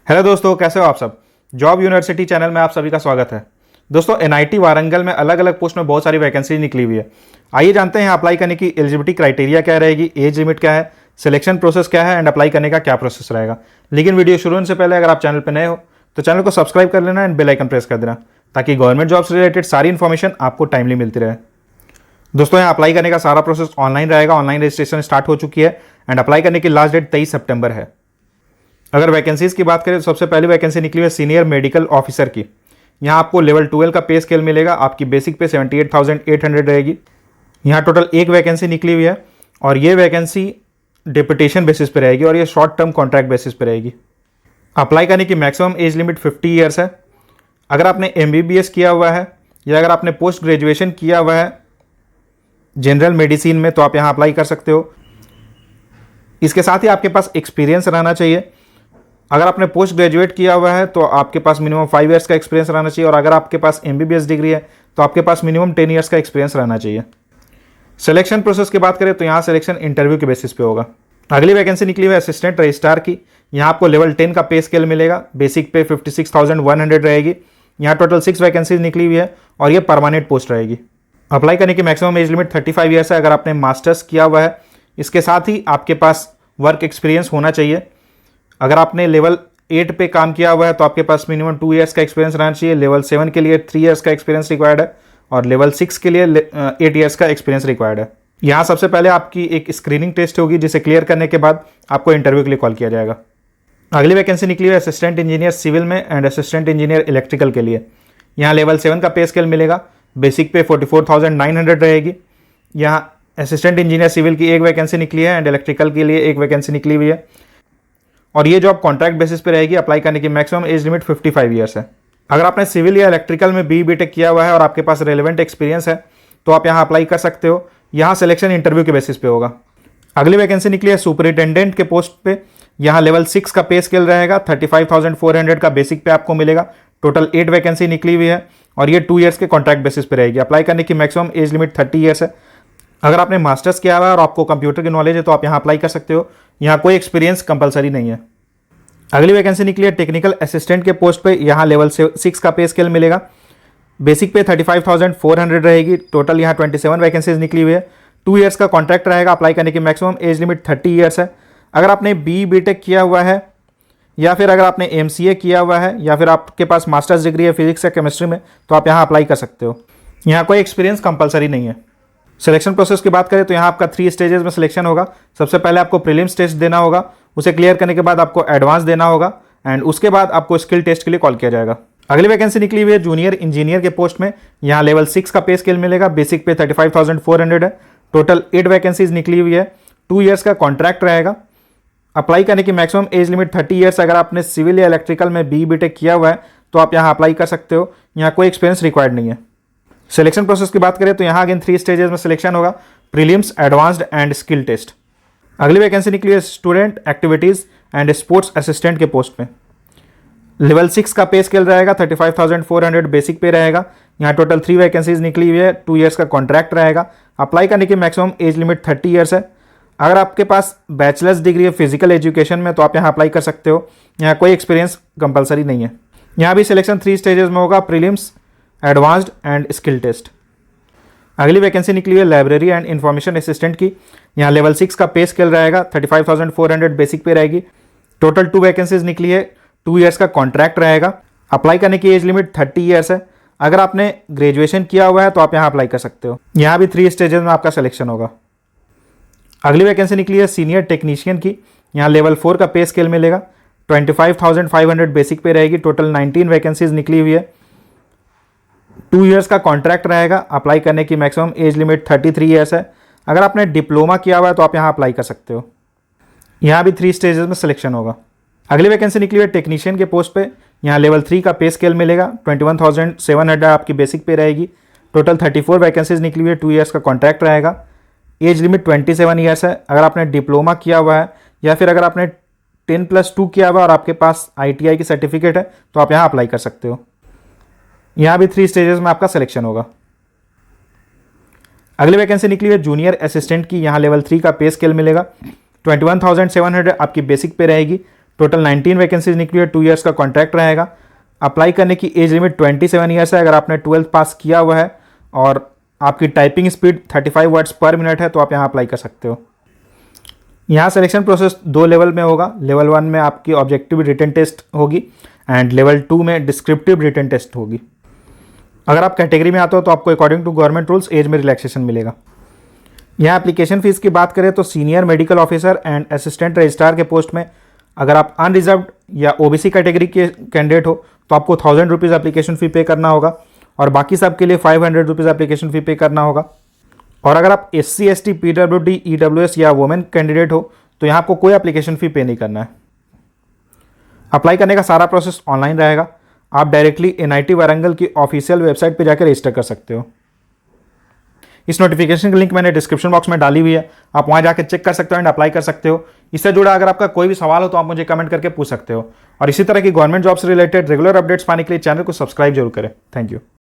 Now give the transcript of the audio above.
Hello दोस्तों, कैसे हो आप सब। जॉब यूनिवर्सिटी चैनल में आप सभी का स्वागत है। दोस्तों, एनआईटी वारंगल में अलग अलग पोस्ट में बहुत सारी वैकेंसी निकली हुई है। आइए जानते हैं अप्लाई करने की एलिजिबिलिटी क्राइटेरिया क्या रहेगी, एज लिमिट क्या है, सिलेक्शन प्रोसेस क्या है एंड अप्लाई करने का क्या प्रोसेस रहेगा। लेकिन वीडियो शुरू होने से पहले अगर आप चैनल पर नए हो तो चैनल को सब्सक्राइब कर लेना एंड बेल आइकन प्रेस कर देना, ताकि गवर्नमेंट जॉब से रिलेटेड सारी इन्फॉर्मेशन आपको टाइमली मिलती रहे। दोस्तों, यहाँ अप्लाई करने का सारा प्रोसेस ऑनलाइन रहेगा। ऑनलाइन रजिस्ट्रेशन स्टार्ट हो चुकी है एंड अप्लाई करने की लास्ट डेट 23 सितंबर है। अगर वैकेंसीज की बात करें तो सबसे पहली वैकेंसी निकली है सीनियर मेडिकल ऑफिसर की। यहाँ आपको लेवल 12 का पे स्केल मिलेगा। आपकी बेसिक पे 78,800 रहेगी। यहाँ टोटल एक वैकेंसी निकली हुई है और ये वैकेंसी डिप्यूटेशन बेसिस पे रहेगी और ये शॉर्ट टर्म कॉन्ट्रैक्ट बेसिस पे रहेगी। अप्लाई करने की मैक्सिमम एज लिमिट 50 ईयर्स है। अगर आपने MBBS किया हुआ है या अगर आपने पोस्ट ग्रेजुएशन किया हुआ है जनरल मेडिसिन में तो आप यहाँ अप्लाई कर सकते हो। इसके साथ ही आपके पास एक्सपीरियंस रहना चाहिए। अगर आपने पोस्ट ग्रेजुएट किया हुआ है तो आपके पास मिनिमम 5 ईयर्स का एक्सपीरियंस रहना चाहिए और अगर आपके पास MBBS डिग्री है तो आपके पास मिनिमम 10 ईयर्स का एक्सपीरियंस रहना चाहिए। सिलेक्शन प्रोसेस की बात करें तो यहाँ सिलेक्शन इंटरव्यू के बेसिस पे होगा। अगली वैकेंसी निकली हुई है असिस्टेंट रजिस्ट्रार की। यहाँ आपको लेवल 10 का पे स्केल मिलेगा। बेसिक पे 56,100 रहेगी। यहाँ टोटल 6 वैकेंसीज निकली हुई है और ये परमानेंट पोस्ट रहेगी। अप्लाई करने की मैक्सिमम एज लिमिट 35 ईयर्स है। अगर आपने मास्टर्स किया हुआ है, इसके साथ ही आपके पास वर्क एक्सपीरियंस होना चाहिए। अगर आपने लेवल 8 पे काम किया हुआ है तो आपके पास मिनिमम 2 ईयर्स का एक्सपीरियंस रहना चाहिए। लेवल 7 के लिए 3 ईयर्स का एक्सपीरियंस रिक्वायर्ड है और लेवल 6 के लिए 8 ईयर्स का एक्सपीरियंस रिक्वायर्ड है। यहाँ सबसे पहले आपकी एक स्क्रीनिंग टेस्ट होगी, जिसे क्लियर करने के बाद आपको इंटरव्यू के लिए कॉल किया जाएगा। अगली वैकेंसी निकली है असिस्टेंट इंजीनियर सिविल में एंड असिस्टेंट इंजीनियर इलेक्ट्रिकल के लिए। यहाँ लेवल 7 का पे स्केल मिलेगा। बेसिक पे 44,900 रहेगी। यहाँ असिस्टेंट इंजीनियर सिविल की एक वैकेंसी निकली है एंड इलेक्ट्रिकल के लिए एक वैकेंसी निकली हुई है और ये जॉब कॉन्ट्रैक्ट बेसिस पे रहेगी। अप्लाई करने की मैक्सिमम एज लिमिट 55 ईयर्स है। अगर आपने सिविल या इलेक्ट्रिकल में BTech किया हुआ है और आपके पास रेलेवेंट एक्सपीरियंस है तो आप यहाँ अप्लाई कर सकते हो। यहाँ सिलेक्शन इंटरव्यू के बेसिस पे होगा। अगली वैकेंसी निकली है सुपरिटेंडेंट के पोस्ट पे। यहाँ लेवल 6 का पे स्केल रहेगा। 35,400 का बेसिक पे आपको मिलेगा। टोटल 8 वैकेंसी निकली हुई है और ये 2 ईयर्स के कॉन्ट्रैक्ट बेसिस पे रहेगी। अप्लाई करने की मैक्सिमम एज लिमिट 30 ईयर्स है। अगर आपने मास्टर्स किया हुआ है और आपको कंप्यूटर की नॉलेज है तो आप यहाँ अप्लाई कर सकते हो। यहाँ कोई एक्सपीरियंस कंपलसरी नहीं है। अगली वैकेंसी निकली है टेक्निकल असिस्टेंट के पोस्ट पे। यहाँ लेवल 6 का पे स्केल मिलेगा। बेसिक पे 35,400 रहेगी। टोटल यहाँ 27 वैकेंसीज निकली हुई है। 2 ईयर्स का कॉन्ट्रैक्ट रहेगा। अप्लाई करने की मैक्सिमम एज लिमिट 30 ईयर्स है। अगर आपने BTech किया हुआ है या फिर अगर आपने MCA किया हुआ है या फिर आपके पास मास्टर्स डिग्री है फिजिक्स या केमिस्ट्री में तो आप यहाँ अप्लाई कर सकते हो। यहाँ कोई एक्सपीरियंस कंपलसरी नहीं है। सिलेक्शन प्रोसेस की बात करें तो यहाँ आपका 3 स्टेजेस में सिलेक्शन होगा। सबसे पहले आपको प्रीलिम्स टेस्ट देना होगा। उसे क्लियर करने के बाद आपको एडवांस देना होगा एंड उसके बाद आपको स्किल टेस्ट के लिए कॉल किया जाएगा। अगली वैकेंसी निकली हुई है जूनियर इंजीनियर के पोस्ट में। यहाँ लेवल 6 का पे स्केल मिलेगा। बेसिक पे 35,400 है। टोटल 8 वैकेंसीज निकली हुई है। 2 ईयर्स का कॉन्ट्रैक्ट रहेगा। अप्लाई करने की मैक्सिमम एज लिमिट 30 ईयर्स। अगर आपने सिविल या इलेक्ट्रिकल में BTech किया हुआ है तो आप यहाँ अप्लाई कर सकते हो। यहाँ कोई एक्सपीरियंस रिक्वायर्ड नहीं है। सिलेक्शन प्रोसेस की बात करें तो यहाँ अगेन 3 स्टेजेस में सिलेक्शन होगा। Prelims, advanced and skill test. अगली वैकेंसी निकली है student activities and sports assistant के पोस्ट में। लेवल 6 का पे स्केल रहेगा। 35,400 बेसिक पे रहेगा। यहाँ टोटल 3 वैकेंसीज निकली हुई है। 2 ईयर्स का कॉन्ट्रैक्ट रहेगा। अप्लाई करने की मैक्सिमम एज लिमिट 30 ईयर्स है। अगर आपके पास बैचलर्स डिग्री है फिजिकल एजुकेशन में तो आप यहाँ अप्लाई कर सकते हो। यहाँ कोई एक्सपीरियंस कंपलसरी नहीं है। यहाँ भी सिलेक्शन 3 स्टेजेस में होगा। Prelims, advanced and skill test. अगली वैकेंसी निकली हुई है लाइब्रेरी एंड इंफॉर्मेशन असिस्टेंट की। यहाँ लेवल 6 का पे स्केल रहेगा। 35,400 बेसिक पे रहेगी। टोटल 2 वैकेंसीज निकली है। 2 ईयर्स का कॉन्ट्रैक्ट रहेगा। अप्लाई करने की एज लिमिट 30 ईयर्स है। अगर आपने ग्रेजुएशन किया हुआ है तो आप यहाँ अप्लाई कर सकते हो। यहाँ भी 3 स्टेजेस में आपका सिलेक्शन होगा। अगली वैकेंसी निकली है सीनियर टेक्नीशियन की। यहाँ लेवल 4 का पे स्केल मिलेगा। 25,500 बेसिक पे रहेगी। टोटल 19 वैकेंसीज निकली हुई है। 2 ईयर्स का कॉन्ट्रैक्ट रहेगा। अप्लाई करने की मैक्सिमम एज लिमिट 33 ईयर्स है। अगर आपने डिप्लोमा किया हुआ है तो आप यहाँ अप्लाई कर सकते हो। यहाँ भी 3 स्टेजेस में सिलेक्शन होगा। अगली वैकेंसी निकली है टेक्नीशियन के पोस्ट पे। यहाँ लेवल 3 का पे स्केल मिलेगा। 21,700 आपकी बेसिक पे रहेगी। टोटल 34 वैकेंसीज निकली हुई है। 2 ईयर्स का कॉन्ट्रैक्ट रहेगा। एज लिमिट 27 ईयर्स है। अगर आपने डिप्लोमा किया हुआ है या फिर अगर आपने 10+2 किया हुआ और आपके पास ITI की सर्टिफिकेट है तो आप यहाँ अप्लाई कर सकते हो। यहाँ भी 3 स्टेजेस में आपका सिलेक्शन होगा। अगली वैकेंसी निकली है जूनियर असिस्टेंट की। यहाँ लेवल 3 का पे स्केल मिलेगा। 21,700 आपकी बेसिक पे रहेगी। टोटल 19 वैकेंसीज निकली है, 2 ईयर्स का कॉन्ट्रैक्ट रहेगा। अप्लाई करने की एज लिमिट 27 ईयर्स है। अगर आपने 12th पास किया हुआ है और आपकी टाइपिंग स्पीड 35 वर्ड्स पर मिनट है तो आप यहाँ अप्लाई कर सकते हो। यहाँ सिलेक्शन प्रोसेस 2 लेवल में होगा। लेवल 1 में आपकी ऑब्जेक्टिव रिटन टेस्ट होगी एंड लेवल 2 में डिस्क्रिप्टिव रिटन टेस्ट होगी। अगर आप कैटेगरी में आते हो तो आपको according to government rules age में रिलैक्सेशन मिलेगा। यहाँ एप्लीकेशन फीस की बात करें तो senior medical officer and assistant registrar के पोस्ट में अगर आप अनरिजर्व्ड या ओबीसी कैटेगरी के कैंडिडेट हो तो आपको 1000 रुपीज़ एप्लीकेशन फ़ी पे करना होगा और बाकी सब के लिए 500 रुपीज़ एप्लीकेशन फ़ी पे करना होगा। और अगर आप SC ST PWD EWS या वुमेन कैंडिडेट हो तो यहाँ आपको कोई एप्लीकेशन फ़ी पे नहीं करना है। अप्लाई करने का सारा प्रोसेस ऑनलाइन रहेगा। आप डायरेक्टली NIT वारंगल की ऑफिशियल वेबसाइट पर जाकर रजिस्टर कर सकते हो। इस नोटिफिकेशन की लिंक मैंने डिस्क्रिप्शन बॉक्स में डाली हुई है, आप वहाँ जाकर चेक कर सकते हो एंड अप्लाई कर सकते हो। इससे जुड़ा अगर आपका कोई भी सवाल हो तो आप मुझे कमेंट करके पूछ सकते हो। और इसी तरह की गवर्नमेंट जॉब से रिलेटेड रेगुलर अपडेट्स पाने के लिए चैनल को सब्सक्राइब जरूर करें। Thank you.